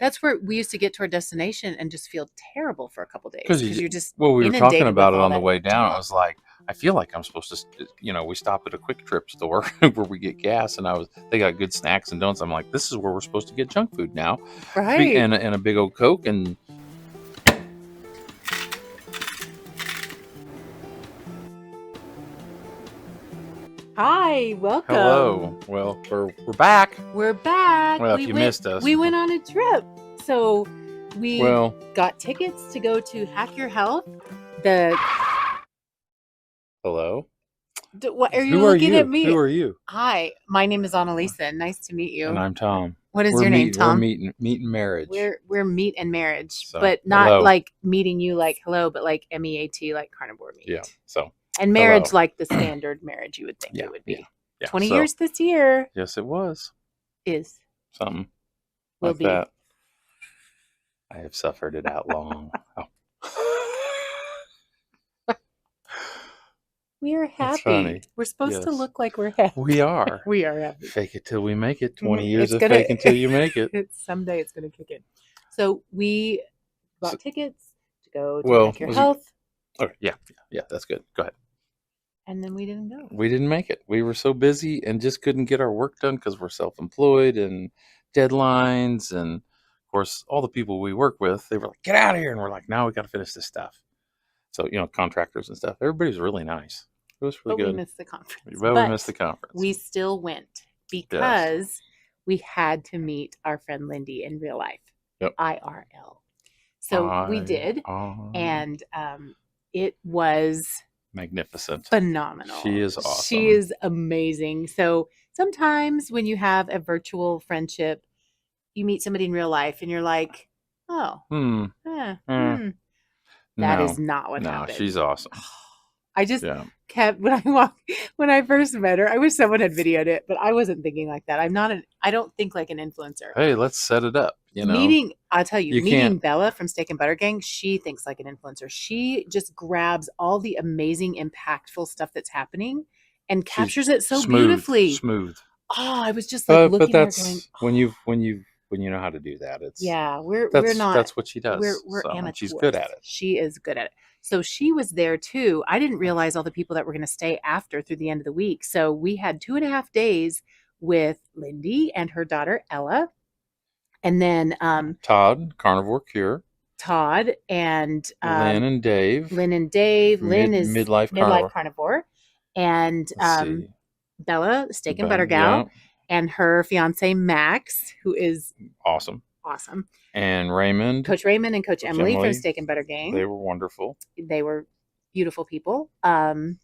That's where we used to get to our destination and just feel terrible for a couple days because because you're just well, we were talking inundated about with it all on the that way down. I junk. was like, I feel like I'm supposed to, we stopped at a quick trip store where we get gas, and they got good snacks and donuts. I'm like, this is where we're supposed to get junk food now, Right. and a big old Coke. And Hi, welcome. hello, well, we're back. We're back. Well, if you missed us, we went on a trip. So we well, got tickets to go to Hack Your Health. The hello. what are you Who are looking you? at me? Who are you? Hi, my name is Annalisa. Nice to meet you. And I'm Tom. What is your name, Tom? We're meet and marriage. We're meat and marriage, So, but not hello. like meeting you like hello, but like MEAT, like carnivore meat. Yeah. So and marriage hello. like the standard marriage you would think it would be. Yeah. 20 years this year. Yes, it was. Is Something will like be. that. I have suffered it out long. Oh. We are happy. Funny. We're supposed to Yes. look like we're happy. We are. We are happy. Fake it till we make it. 20 Mhm. years It's of gonna- fake until you make it. Someday it's going to kick in. So we bought tickets to go to Hack Your was it- Health, Okay. Yeah, that's good. Go ahead. and then we didn't go. We didn't make it. We were so busy and just couldn't get our work done because we're self-employed and deadlines. And of course, all the people we work with, they were like, get out of here. And we're like, now we got to finish this stuff. So, contractors and stuff, everybody was really nice. It was really But good. we missed the conference. Well, we missed the conference. We still went because we had to meet our friend Lindy in real life. Yep. IRL. So we did. And it was magnificent. phenomenal. She is awesome. She is amazing. So sometimes when you have a virtual friendship, you meet somebody in real life and you're like, oh, that is not what happened. No, she's awesome. I just kept when I first met her. I wish someone had videoed it, but I wasn't thinking like that. I don't think like an influencer. Hey, let's set it up. I'll tell you, meeting Bella from Steak and Butter Gang, she thinks like an influencer. She just grabs all the amazing, impactful stuff that's happening and captures it so beautifully. Smooth. Oh, I was just like looking at her going, when you know how to do that, it's we're not. That's what she does. We're amateurs. She's good at it. She is good at it. So she was there too. I didn't realize all the people that were going to stay after through the end of the week. So we had 2.5 days with Lindy and her daughter Ella, and then Todd, Carnivore Cure. Todd and Lynn and Dave. Lynn is midlife carnivore, and Bella, Steak and Butter Gal, and her fiance Max, who is awesome. And Coach Raymond and Coach Emily from Steak and Butter Gang. They were wonderful. They were beautiful people. Carnivore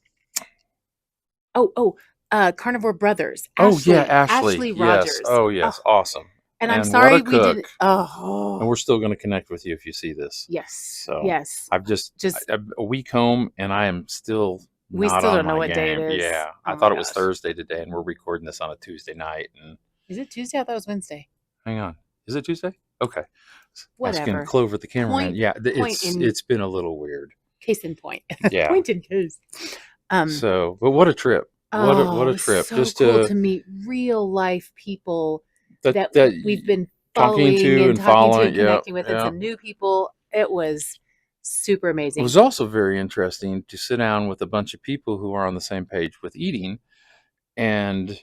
Brothers. Ashley Rogers. Yes. Oh yes, awesome. And I'm sorry we didn't. And we're still going to connect with you if you see this. Yes. So yes. I've just a week home, and I am still. We still don't know what day it is. Yeah, I thought it was Thursday today, and we're recording this on a Tuesday night. And is it Tuesday? I thought it was Wednesday. Hang on, is it Tuesday? Okay. Whatever. Asking Clover the cameraman. Yeah, it's been a little weird. Case in point. Yeah. Point in case. So, but what a trip! What a trip! So just cool to meet real life people that we've been talking to and connecting with, and some new people. It was super amazing. It was also very interesting to sit down with a bunch of people who are on the same page with eating, and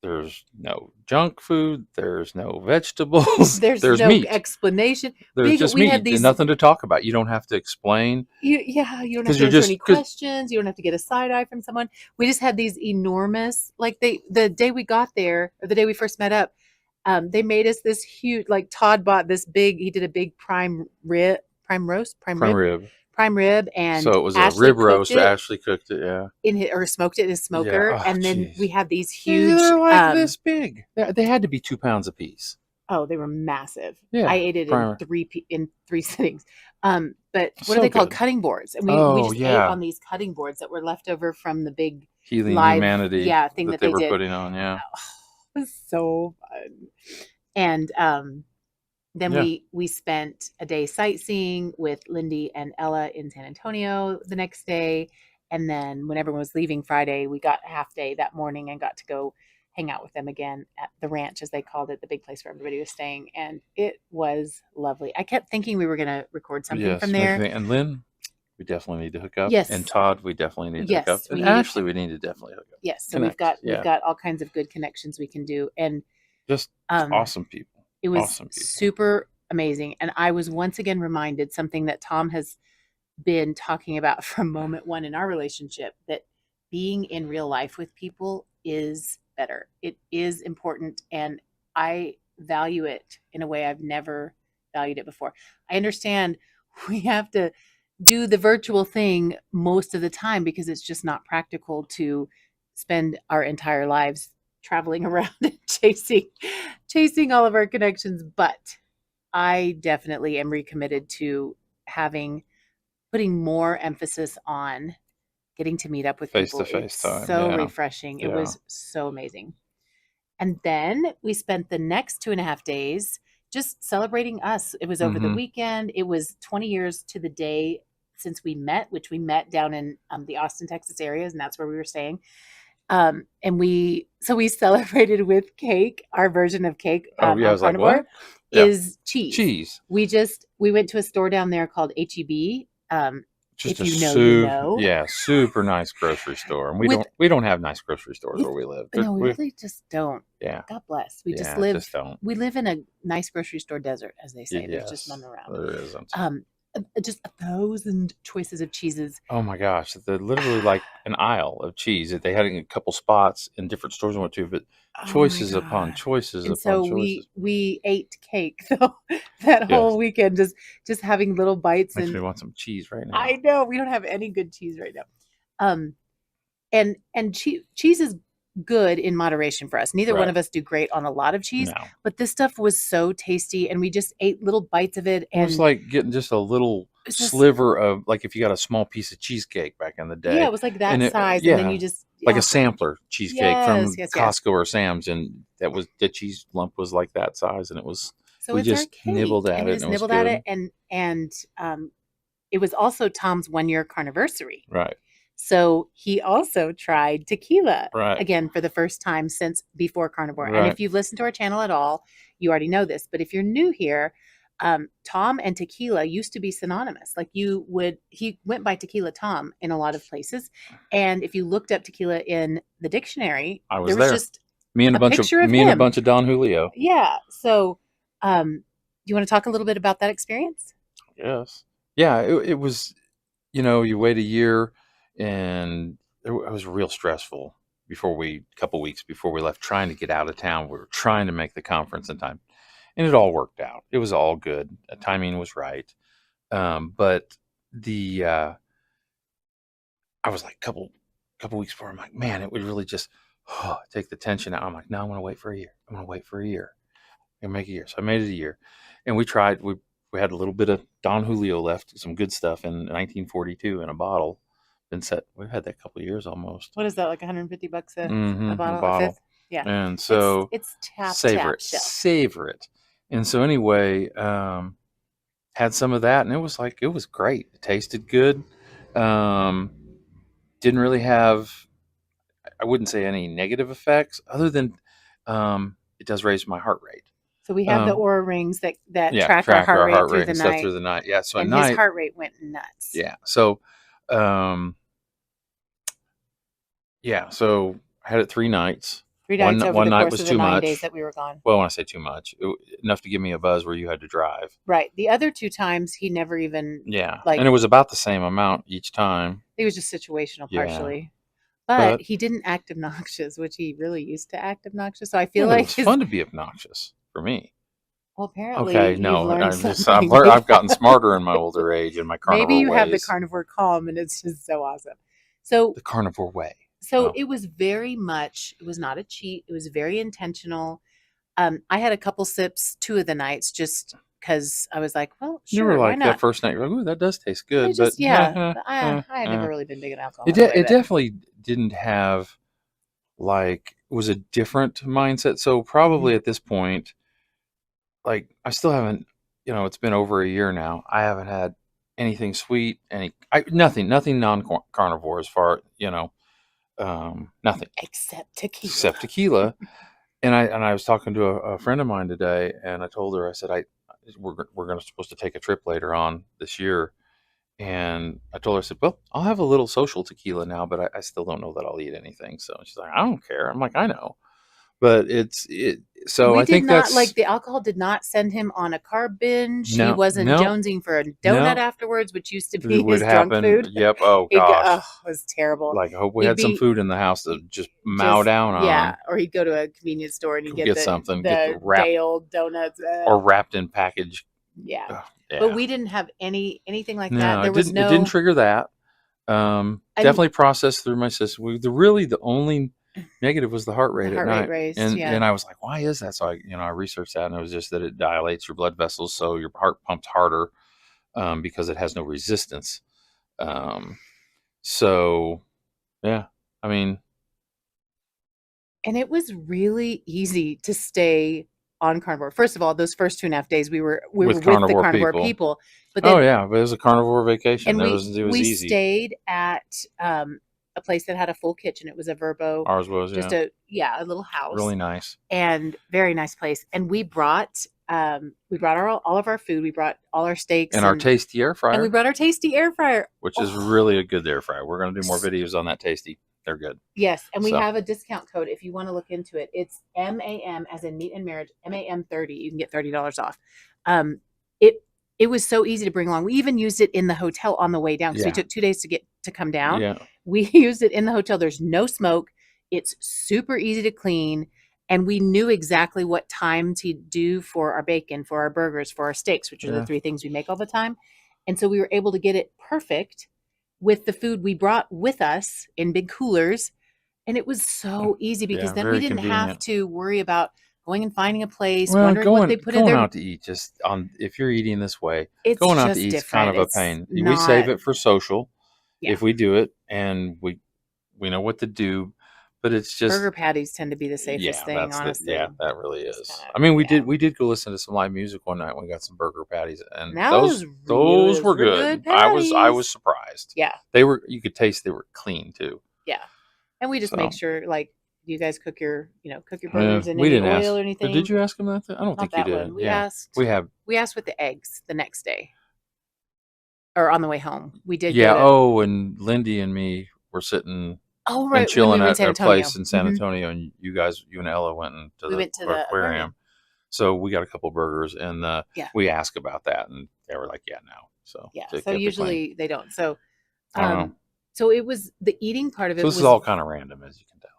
there's no junk food, there's no vegetables, there's no meat. Explanation. There's just meat and nothing to talk about. You don't have to explain. You don't have to answer any questions. You don't have to get a side eye from someone. We just had these enormous, like the day we got there, or the day we first met up, they made us this huge, like Todd bought this big, he did a big prime rib, and so it was a rib roast. Ashley cooked it, or smoked it in his smoker, and then we had these huge, this big. They had to be 2 pounds a piece. Oh, they were massive. Yeah, I ate it in three sittings. But what are they called? Cutting boards, and we just ate on these cutting boards that were left over from the big Healing Humanity thing that they were putting on. Yeah, it was so fun. And then we spent a day sightseeing with Lindy and Ella in San Antonio the next day. And then when everyone was leaving Friday, we got a half day that morning and got to go hang out with them again at the ranch, as they called it, the big place where everybody was staying. And it was lovely. I kept thinking we were going to record something from Yes, make there. me. And Lynn, we definitely need to hook up. And Yes. Todd, we definitely need to hook up. Yes. And We need Ashley, to. we need to definitely hook up. Yes. So Connect. we've got all kinds of good connections we can do. And just awesome people. it was awesome people. super amazing. And I was once again reminded something that Tom has been talking about from moment one in our relationship, that being in real life with people is better. It is important. And I value it in a way I've never valued it before. I understand we have to do the virtual thing most of the time because it's just not practical to spend our entire lives traveling around and chasing all of our connections. But I definitely am recommitted to putting more emphasis on getting to meet up with people. Face-to-face It's time. so Yeah. refreshing. It was so amazing. And then we spent the next 2.5 days just celebrating us. It was over the weekend. It was 20 years to the day since we met, which we met down in the Austin, Texas areas, and that's where we were staying. And we celebrated with cake. Our version of cake on Carnivore is cheese. We went to a store down there called HEB. Just if you know, you know. Yeah, super nice grocery store. And we don't have nice grocery stores where we live. No, we really just don't. Yeah. God bless. We just don't. We live in a nice grocery store desert, as they say. Yes, there's just none around. There isn't. Just 1,000 choices of cheeses. Oh my gosh, they're literally like an aisle of cheese that they had in a couple spots in different stores I went to, but choices upon choices and upon so choices. we ate cake though that whole weekend, just having little bites. Makes me want some cheese right now. I know we don't have any good cheese right now. And cheese is good in moderation for us. Neither one of us do great on a lot of cheese, but this stuff was so tasty, and we just ate little bites of it. And it was like getting just a little sliver of, like if you got a small piece of cheesecake back in the day. Yeah, it was like that size, and then you just like a sampler cheesecake from Costco or Sam's, and the cheese lump was like that size, and it was. So we just nibbled at it. And it was also Tom's 1-year carniversary. Right. So he also tried tequila again for the first time since before Carnivore. Right. And if you've listened to our channel at all, you already know this. But if you're new here, Tom and tequila used to be synonymous. Like he went by Tequila Tom in a lot of places. And if you looked up tequila in the dictionary, there was just me and a bunch of Don Julio. Yeah. So, do you want to talk a little bit about that experience? Yes. Yeah. It was, you wait a year. And it was real stressful a couple weeks before we left, trying to get out of town. We were trying to make the conference in time, and it all worked out. It was all good. The timing was right. But I was like couple weeks before, I'm like, man, it would really just take the tension out. I'm like, no, I'm going to wait for a year. I'm going to wait for a year and make a year. So I made it a year, and we tried. We had a little bit of Don Julio left, some good stuff in 1942 in a bottle. We've had that a couple of years almost. What is that, like $150 a bottle? Yeah. And so it's savor it. And so anyway, had some of that, and it was great. It tasted good. Didn't really have, I wouldn't say, any negative effects other than it does raise my heart rate. So we have the Oura rings that track our heart rate through the night. Yeah. So and his heart rate went nuts. Yeah. So so I had it 3 nights. 3 nights over one the night course was of the too 9 much. days that we were gone. Well, when I say too much, enough to give me a buzz where you had to drive. Right. The other 2 times he never even. Yeah. And it was about the same amount each time. It was just situational partially. But he didn't act obnoxious, which he really used to act obnoxious. So I feel like it's fun to be obnoxious for me. Well, apparently, I've gotten smarter in my older age in my carnivore Maybe you ways. have the carnivore calm, and it's just so awesome. So the carnivore way. So it was very much. It was not a cheat. It was very intentional. I had a couple sips 2 of the nights just because I was like, well, sure, you were like why not? That first night. You're like, ooh, that does taste good. I had never really been big in alcohol. It definitely didn't have it was a different mindset. So probably at this point, I still haven't, it's been over a year now. I haven't had anything sweet, nothing non-carnivore as far, Nothing except tequila. except tequila. And I was talking to a friend of mine today, and I told her, I said, we're going to supposed to take a trip later on this year. And I told her, I said, well, I'll have a little social tequila now, but I still don't know that I'll eat anything. So she's like, I don't care. I'm like, I know, but so We I did think not that's, like the alcohol did not send him on a carb binge. He no, wasn't no, jonesing for a donut no, afterwards, which used to it be would his drunk happen. food. Yep. Oh He'd go, gosh. oh, it was terrible. Like, I hope we He'd had some be food in the house to just mow just, down yeah, on, or he'd go to a convenience store and he'd go get get something, get the wrapped day old donuts. or wrapped in package. Yeah. But Yeah. we didn't have anything like that. No, There was it didn't no, trigger that. and Definitely processed through my system. The only negative was the heart the rate at heart rate night, raised. Yeah. and I was like, why is that? So I researched that, and it was just that it dilates your blood vessels, so your heart pumps harder, because it has no resistance. Um, so yeah, I mean, And it was really easy to stay on carnivore. First of all, those first 2.5 days we were with with the carnivore carnivore people, people, but oh then yeah, but it was a carnivore vacation. and It was we easy. stayed at a place that had a full kitchen. It was a Verbo, Ours was, just yeah, a little house, really nice, and very nice place. And we brought all of our food. We brought all our steaks and our tasty air and we fryer, brought our tasty air fryer. which is Oh, really a good air fryer. We're gonna do more videos on that tasty. They're good. yes, and we So have a discount code if you want to look into it. It's MAM as in meat and marriage, MAM 30. You can get $30 off. Um, it it was so easy to bring along. We even used it in the hotel on the way down because we yeah, took 2 days to come down. yeah. We used it in the hotel. There's no smoke. It's super easy to clean. And we knew exactly what time to do for our bacon, for our burgers, for our steaks, which are the Yeah. 3 things we make all the time. And so we were able to get it perfect with the food we brought with us in big coolers. And it was so easy because Yeah, then we very didn't have convenient. to worry about going and finding a place, Well, wondering what they put in going their. out to eat, just on, if you're eating this way, It's going out to just eat's kind different. of a It's pain. We save not, it for social yeah. if we do it, and we know what to do, but it's just, Burger patties tend to be the safest yeah, thing, honestly. that really Just is. kinda, I mean, yeah. we did go listen to some live music one night when we got some burger patties, and That was really those were good. patties. I was surprised. Yeah. You could taste they were clean too. Yeah. And we just So make sure, like, do you guys cook your yeah, burgers in we any didn't ask. oil or anything? Did you ask them that? I don't Not think you that did. one. We Yeah, asked we have. with the eggs the next day or on the way home. We did Yeah. go to, Oh, and Lindy and me were sitting oh, and right, when we chilling were in at San a Antonio. place in San Mhm. Antonio, and you and Ella went into We the went to the aquarium. So we got a couple burgers, and Yeah. we asked about that, and they were like, "Yeah, no." So Yeah. they So kept it clean. usually they don't. So, I don't know. so it was the eating part of it So this is was, all kind of random, as you can tell.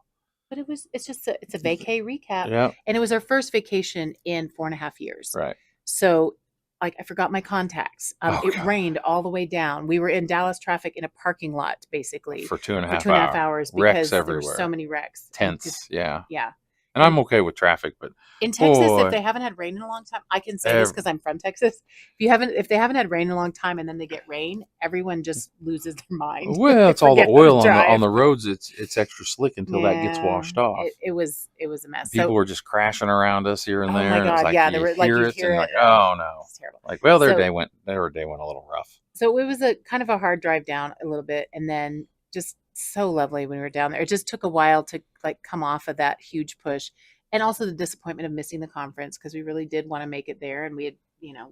but it's just it's a vacay recap. Yeah. And it was our first vacation in 4.5 years. Right. So, like, I forgot my contacts. Oh, It God. rained all the way down. We were in Dallas traffic in a parking lot, basically, For 2.5 2.5 hours. hours Wrecks because there were everywhere. so many wrecks. And Tents. Yeah. yeah. And I'm okay with traffic, but In Texas, boy, if they haven't had rain in a long time, I can say this because I'm from Texas. If they haven't had rain in a long time and then they get rain, everyone just loses their mind. well, They it's all the forget how to oil on drive. the roads. It's extra slick until that gets Yeah, washed off. it was a mess. People So, were just crashing around us here and oh there. my And it was God, like, yeah, you they were like hear you it, hear and it. like, oh no. It's terrible. Like, well, So, their day went a little rough. So it was a kind of a hard drive down a little bit, and then just so lovely when we were down there. It just took a while to like come off of that huge push, and also the disappointment of missing the conference because we really did want to make it there, and we had,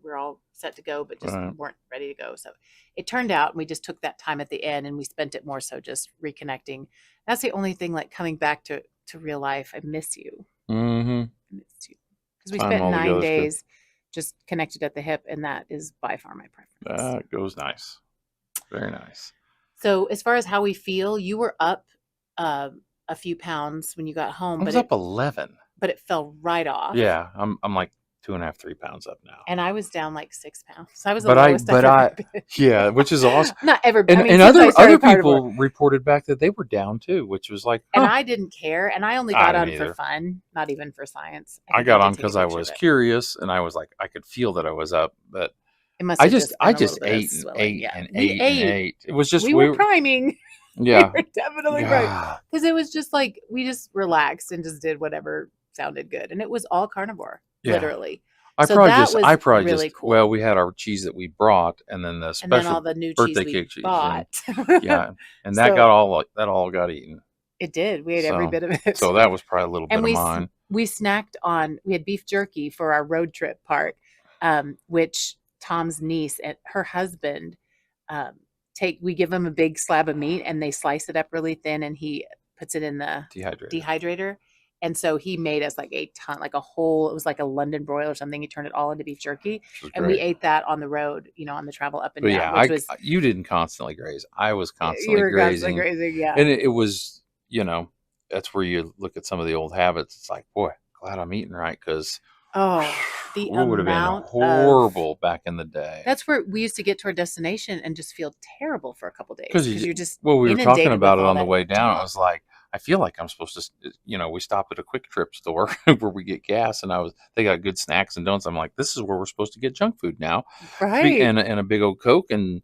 we're all set to go, but just Right. weren't ready to go. So it turned out, and we just took that time at the end, and we spent it more so just reconnecting. That's the only thing, like coming back to real life. I miss you. Mm-hmm. I missed you because we Time spent all 9 together is good. days just connected at the hip, and that is by far my preference. That goes nice. Very nice. So as far as how we feel, you were up a few pounds when you got home, I was up 11. but it fell right off. Yeah, I'm like 2.5, 3 pounds up now. And I was down like 6 pounds. So I was the But lowest I've ever been. yeah, which is awesome. Not ever. And, I mean, and since I other started people carnivore. reported back that they were down too, which was like, And I didn't care. And I only got on didn't for either. fun, not even for science. I got did on take a because I picture was of it. curious, and I was like, I could feel that I was up, but It must I have just been a ate little bit of and swelling. ate Yeah. and We ate and ate. It was just We were priming. yeah. We were definitely priming. Because it was just like, we just relaxed and just did whatever sounded good. And it was all carnivore, Yeah. literally. I So probably that just, was probably really just, cool. well, we had our cheese that we brought, and then the And then all special the new cheese birthday we cake cheese, bought. yeah, and that So- got all got eaten. It did. We ate every bit of it. So that was probably a little And bit of mine. we snacked on, we had beef jerky for our road trip part, which Tom's niece and her husband we give them a big slab of meat and they slice it up really thin and he puts it in the dehydrator. And so he made us like a ton, like a whole, it was like a London broil or something. He turned it all into beef jerky. And we ate that on the road, on the travel up and down. Yeah, you didn't constantly graze. I was constantly you were grazing. Constantly grazing, yeah. And it was, that's where you look at some of the old habits. It's like, boy, glad I'm eating right because the would have been horrible back in the day. That's where we used to get to our destination and just feel terrible for a couple days because you're just we were talking about it on the way down. I was like, I feel like I'm supposed to, we stopped at a quick trip store where we get gas, and they got good snacks and donuts. I'm like, this is where we're supposed to get junk food now, right? And a big old Coke, and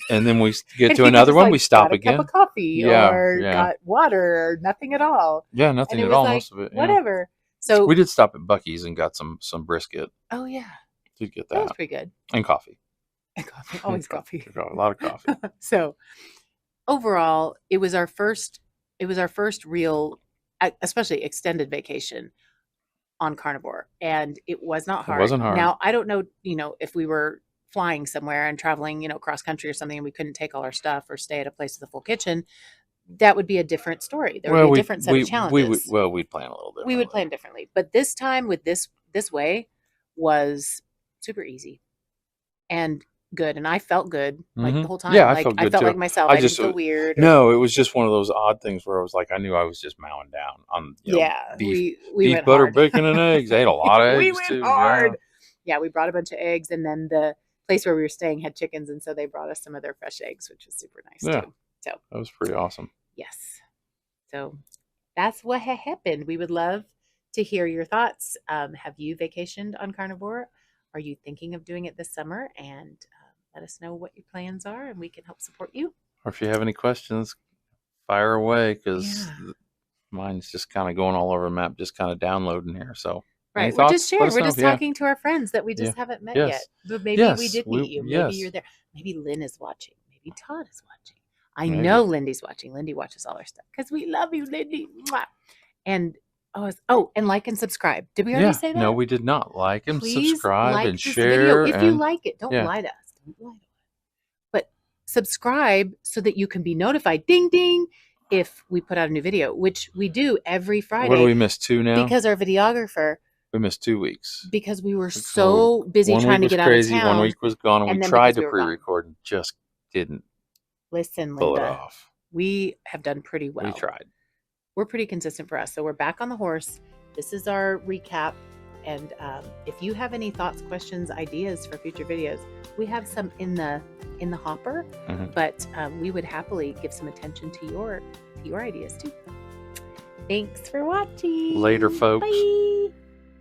then we get to another one. We stop again, cup of coffee, or got water, or nothing at all. Yeah, nothing at all. Like, most of it, whatever. So we did stop at Buc-ee's and got some brisket. Oh yeah, did get that. That was pretty good. And coffee. Always coffee. A lot of coffee. So overall, it was our first real, especially extended vacation on Carnivore, and it was not hard. It wasn't hard. Now I don't know, if we were flying somewhere and traveling, cross country or something, and we couldn't take all our stuff or stay at a place with a full kitchen, that would be a different story. There would be a different set of challenges. We'd plan a little differently. We would plan differently, but this time with this way was super easy and good, and I felt good like the whole time. Yeah, I felt good too. Like myself. I didn't feel weird. No, it was just one of those odd things where I was like, I knew I was just mowing down on beef, beef butter, hard. bacon, and eggs. I ate a lot of eggs too. We went hard. Yeah, we brought a bunch of eggs, and then the place where we were staying had chickens, and so they brought us some of their fresh eggs, which was super nice too. So that was pretty awesome. Yes. So that's what happened. We would love to hear your thoughts. Have you vacationed on Carnivore? Are you thinking of doing it this summer? And let us know what your plans are, and we can help support you. Or if you have any questions, fire away, because mine's just kind of going all over the map, just kind of downloading here. So right, we're just sharing. We're just talking to our friends that we just haven't met yet. But maybe we did meet you. Maybe you're there.Maybe Lynn is watching. Maybe Todd is watching. I know Lindy's watching. Lindy watches all our stuff because we love you, Lindy. Mwah. And and like and subscribe. Did we already say that? No, we did not. Like and subscribe and share. If you like it, don't lie to us. Don't lie to us. But subscribe so that you can be notified. Ding ding. If we put out a new video, which we do every Friday. What do we miss 2 now? Because our videographer. We missed 2 weeks. Because we were so busy trying to get out of town. 1 week was gone, and we tried to pre-record and just didn't. Listen, pull Linda, it off. We have done pretty well. We tried. We're pretty consistent for us. So we're back on the horse. This is our recap. And if you have any thoughts, questions, ideas for future videos, we have some in the hopper. But we would happily give some attention to your ideas too. Thanks for watching. Later, folks. Bye.